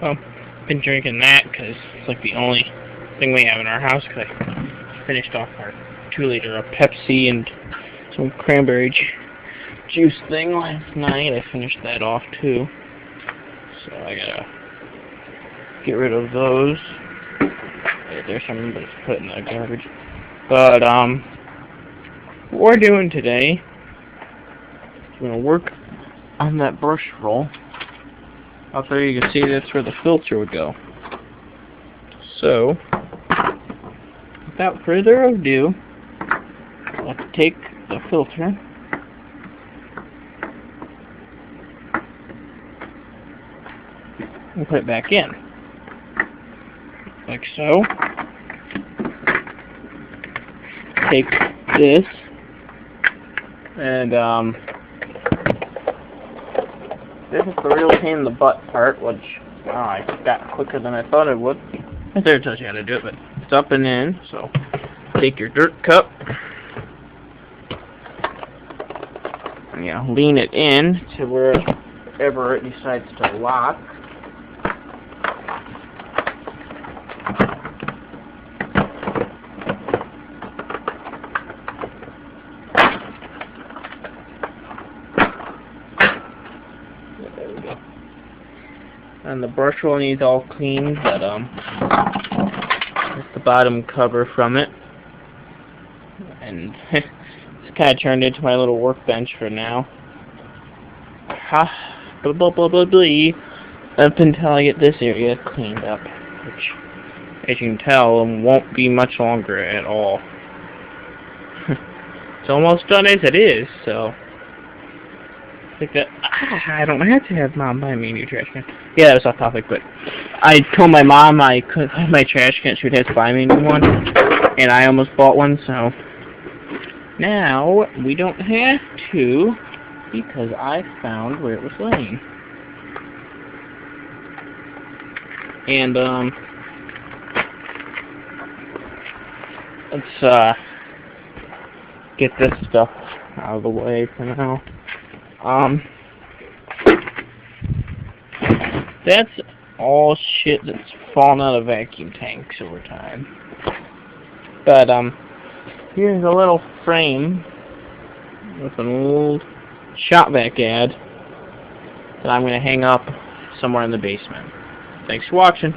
Well, been drinking that because it's like the only thing we have in our house. Because I finished off our 2-liter of Pepsi and some cranberry juice thing last night. I finished that off too. So I gotta get rid of those. There's some, but it's put in the garbage. But what we're doing today is we're gonna work on that brush roll. Up there you can see that's where the filter would go. So, without further ado, let's take the filter and put it back in. Like so. Take this and this is the real pain in the butt part, which I got quicker than I thought it would. Right there it tells you how to do it, but it's up and in. So take your dirt cup and lean it in to wherever it decides to lock. There we go. And the brush roll needs all cleaned, but that's the bottom cover from it. And it's kind of turned into my little workbench for now. Blah blah blah blah blah. Up until I get this area cleaned up, which, as you can tell, won't be much longer at all. It's almost done as it is, so like that. I don't have to have Mom buy me a new trash can. Yeah, that was off topic, but I told my mom I could have my trash can. She would have to buy me a new one, and I almost bought one, so now we don't have to because I found where it was laying. And let's get this stuff out of the way for now. That's all shit that's fallen out of vacuum tanks over time. But here's a little frame with an old shop vac ad that I'm gonna hang up somewhere in the basement. Thanks for watching.